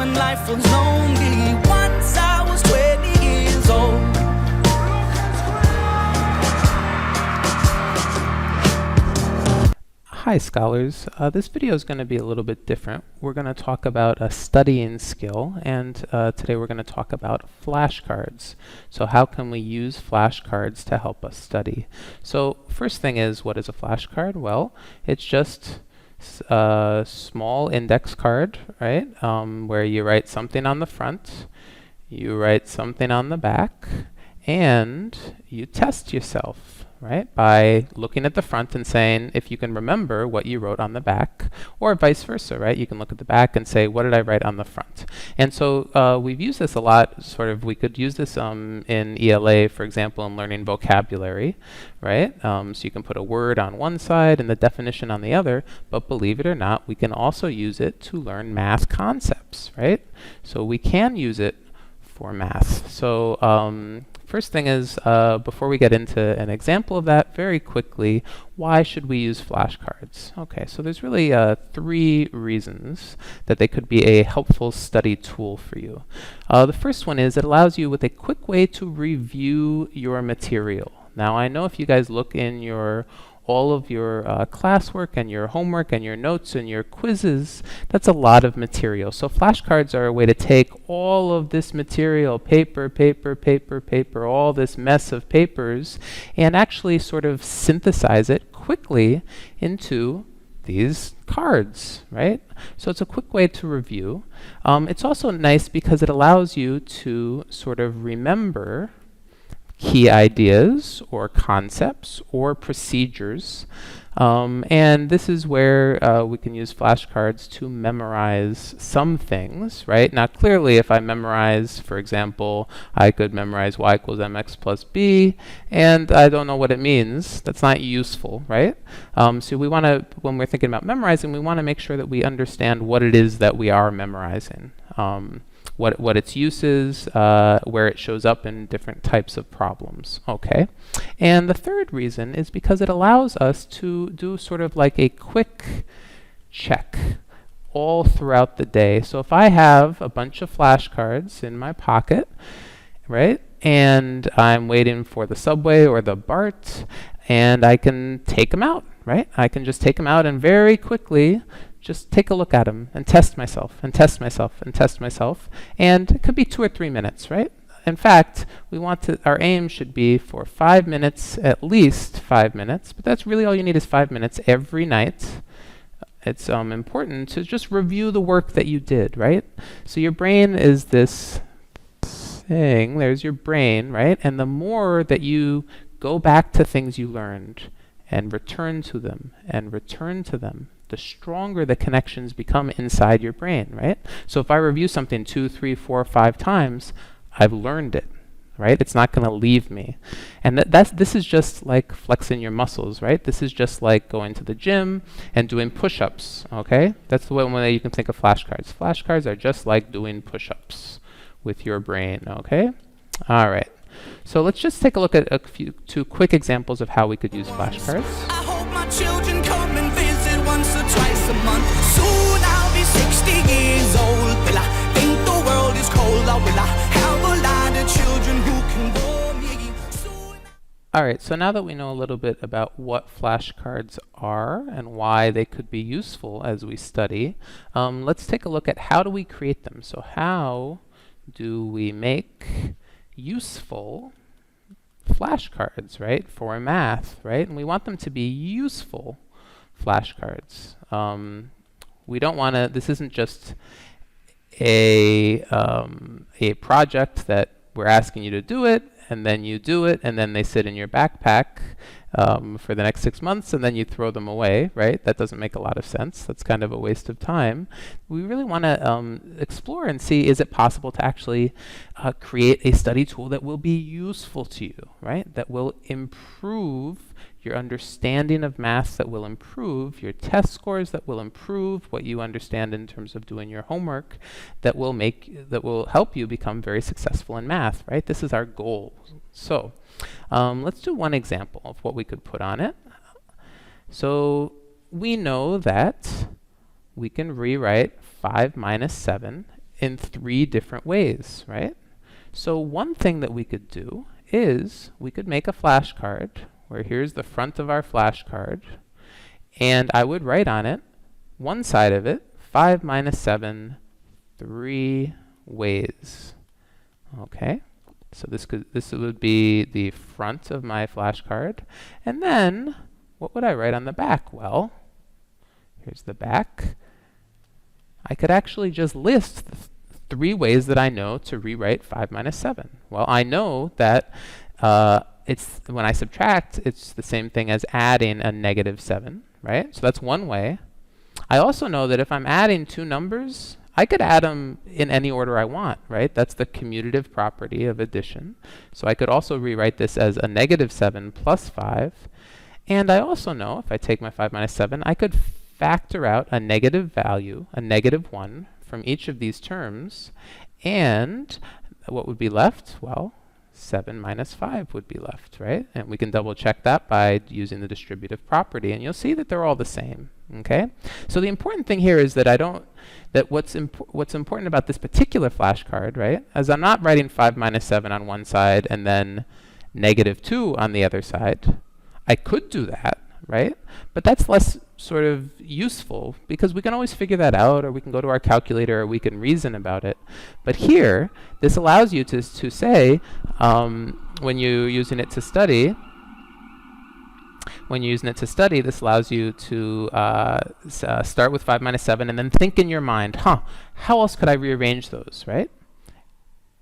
when life was lonely. Once I was 20 years old. Hi scholars, this video is going to be a little bit different. We're going to talk about a studying skill, and today we're going to talk about flashcards. So how can we use flashcards to help us study? So first thing is, what is a flashcard? Well, it's just a small index card, right, where you write something on the front, you write something on the back, and you test yourself, right, by looking at the front and saying if you can remember what you wrote on the back, or vice versa, right? You can look at the back and say, what did I write on the front? And so we've used this a lot, we could use this in ELA, for example, in learning vocabulary, right? So you can put a word on one side and the definition on the other, but believe it or not, we can also use it to learn math concepts, right? So we can use it for math. So first thing is, before we get into an example of that, very quickly, why should we use flashcards? Okay, so there's really 3 reasons that they could be a helpful study tool for you. The first one is it allows you with a quick way to review your material. Now I know if you guys look in all of your classwork and your homework and your notes and your quizzes, that's a lot of material. So flashcards are a way to take all of this material, paper, all this mess of papers, and actually sort of synthesize it quickly into these cards, right? So it's a quick way to review. It's also nice because it allows you to sort of remember key ideas or concepts or procedures, and this is where we can use flashcards to memorize some things, right? Now clearly if I memorize, for example, I could memorize y equals mx plus b, and I don't know what it means. That's not useful, right? So we want to, when we're thinking about memorizing, we want to make sure that we understand what it is that we are memorizing. What its use is, where it shows up in different types of problems. Okay, and the third reason is because it allows us to do sort of like a quick check all throughout the day. So if I have a bunch of flashcards in my pocket, right, and I'm waiting for the subway or the BART, and I can take them out, right? I can just take them out and very quickly just take a look at them and test myself and test myself and test myself. And it could be 2 or 3 minutes, right? In fact, we want to, our aim should be for 5 minutes, at least 5 minutes, but that's really all you need is 5 minutes every night. It's important to just review the work that you did, right? So your brain is this thing, there's your brain, right? And the more that you go back to things you learned and return to them and return to them, the stronger the connections become inside your brain, right? So if I review something 2, 3, 4, 5 times, I've learned it, right? It's not going to leave me. And this is just like flexing your muscles, right? This is just like going to the gym and doing push-ups, okay? That's the one way you can think of flashcards. Flashcards are just like doing push-ups with your brain, okay? All right. So let's just take a look at 2 quick examples of how we could use flashcards. I hope my children come and visit once or twice a month. Soon I'll be 60 years old. Will I think the world is cold, or will I have a lot of children who can bore me soon? Alright, so now that we know a little bit about what flashcards are and why they could be useful as we study, let's take a look at how do we create them. So how do we make useful flashcards, right, for math, right? And we want them to be useful flashcards. We don't want to, this isn't just a project that we're asking you to do it, and then you do it, and then they sit in your backpack for the next 6 months, and then you throw them away, right? That doesn't make a lot of sense. That's kind of a waste of time. We really want to explore and see, is it possible to actually create a study tool that will be useful to you, right? That will improve your understanding of math, that will improve your test scores, that will improve what you understand in terms of doing your homework, that will help you become very successful in math, right? This is our goal. So let's do one example of what we could put on it. So we know that we can rewrite 5 minus 7 in 3 different ways, right? So one thing that we could do is we could make a flashcard where here's the front of our flashcard, and I would write on it, one side of it, 5 minus 7, 3 ways. Okay, so this would be the front of my flashcard. And then, what would I write on the back? Well, here's the back. I could actually just list 3 ways that I know to rewrite 5 minus 7. Well, I know that when I subtract, it's the same thing as adding a negative 7, right? So that's one way. I also know that if I'm adding 2 numbers, I could add them in any order I want, right? That's the commutative property of addition. So I could also rewrite this as a negative 7 plus 5. And I also know, if I take my 5 minus 7, I could factor out a negative value, a negative 1, from each of these terms. And what would be left? Well, 7 minus 5 would be left, right? And we can double check that by using the distributive property, and you'll see that they're all the same, okay? So the important thing here is that what's important about this particular flashcard, right, is I'm not writing 5 minus 7 on one side and then negative 2 on the other side. I could do that, right? But that's less sort of useful because we can always figure that out, or we can go to our calculator, or we can reason about it. But here, this allows you to say, when you're using it to study, this allows you to start with 5 minus 7 and then think in your mind, how else could I rearrange those, right?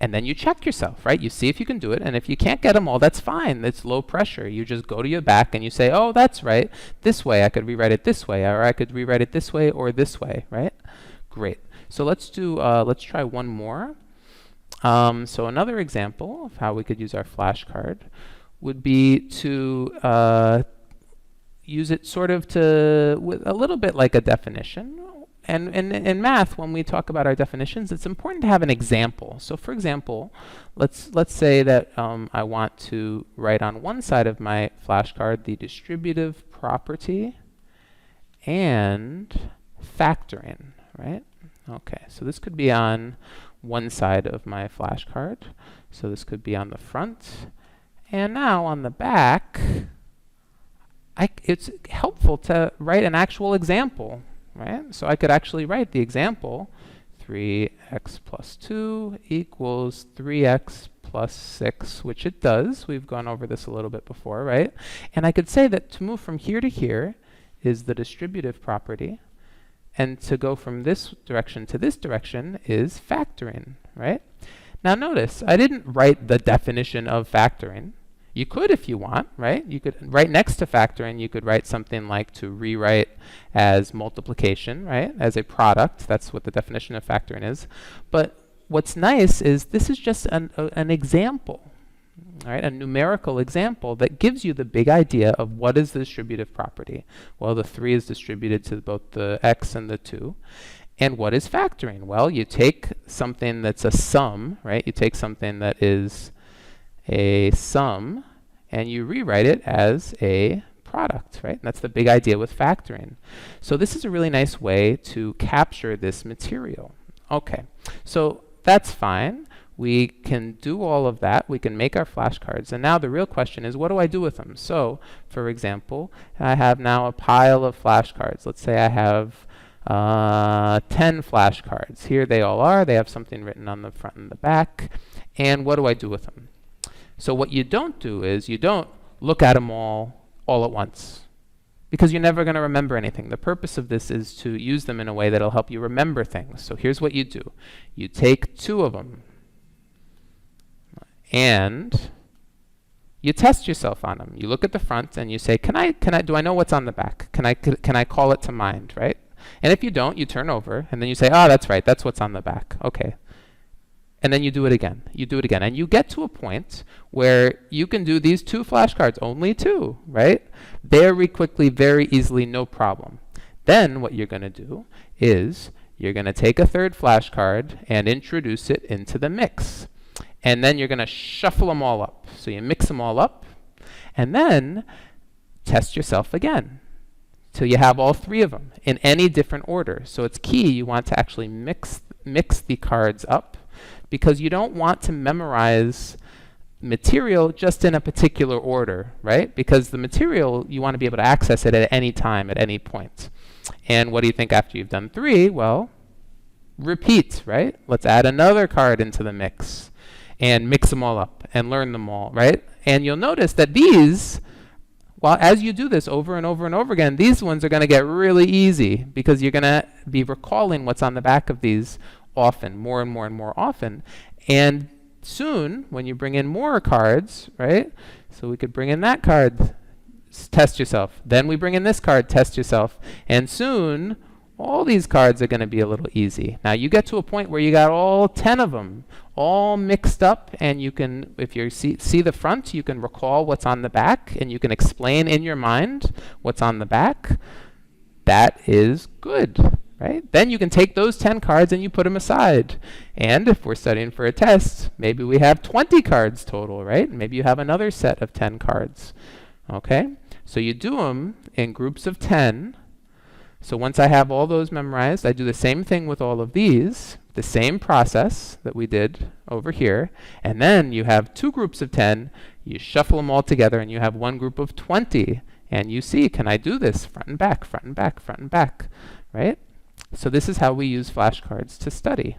And then you check yourself, right? You see if you can do it, and if you can't get them all, that's fine. It's low pressure. You just go to your back and you say, oh, that's right. This way, I could rewrite it this way, or I could rewrite it this way or this way, right? Great. So let's try one more. So another example of how we could use our flashcard would be to use it sort of with a little bit like a definition. And in math, when we talk about our definitions, it's important to have an example. So for example, let's say that I want to write on one side of my flashcard the distributive property and factoring, right? Okay, so this could be on one side of my flashcard. So this could be on the front. And now on the back, it's helpful to write an actual example. Right? So I could actually write the example, 3x plus 2 equals 3x plus 6, which it does. We've gone over this a little bit before, right? And I could say that to move from here to here is the distributive property, and to go from this direction to this direction is factoring, right? Now notice, I didn't write the definition of factoring. You could if you want, right? You could, right next to factoring, you could write something like to rewrite as multiplication, right? As a product. That's what the definition of factoring is. But what's nice is this is just an example, right? A numerical example that gives you the big idea of what is the distributive property. Well, the 3 is distributed to both the x and the 2. And what is factoring? Well, you take something that's a sum, right? You take something that is a sum, and you rewrite it as a product, right? And that's the big idea with factoring. So this is a really nice way to capture this material. Okay, so that's fine. We can do all of that. We can make our flashcards. And now the real question is, what do I do with them? So, for example, I have now a pile of flashcards. Let's say I have 10 flashcards. Here they all are. They have something written on the front and the back. And what do I do with them? So what you don't do is you don't look at them all at once, because you're never going to remember anything. The purpose of this is to use them in a way that'll help you remember things. So here's what you do. You take 2 of them and you test yourself on them. You look at the front and you say, do I know what's on the back? Can I call it to mind, right? And if you don't, you turn over and then you say, oh, that's right, that's what's on the back. Okay. And then you do it again. You do it again. And you get to a point where you can do these 2 flashcards, only 2, right? Very quickly, very easily, no problem. Then what you're going to do is you're going to take a 3rd flashcard and introduce it into the mix. And then you're going to shuffle them all up. So you mix them all up, and then test yourself again till you have all 3 of them in any different order. So it's key, you want to actually mix mix the cards up because you don't want to memorize material just in a particular order, right? Because the material, you want to be able to access it at any time, at any point. And what do you think after you've done 3? Well, repeat, right? Let's add another card into the mix and mix them all up and learn them all, right? And you'll notice that these, well, as you do this over and over and over again, these ones are going to get really easy because you're going to be recalling what's on the back of these often, more and more and more often. And soon, when you bring in more cards, right? So we could bring in that card, test yourself. Then we bring in this card, test yourself. And soon, all these cards are going to be a little easy. Now you get to a point where you got all 10 of them all mixed up, and you can, if you see the front, you can recall what's on the back, and you can explain in your mind what's on the back. That is good, right? Then you can take those 10 cards and you put them aside. And if we're studying for a test, maybe we have 20 cards total, right? Maybe you have another set of 10 cards, okay? So you do them in groups of 10. So once I have all those memorized, I do the same thing with all of these, the same process that we did over here. And then you have 2 groups of 10, you shuffle them all together, and you have 1 group of 20. And you see, can I do this front and back, front and back, front and back, right? So this is how we use flashcards to study.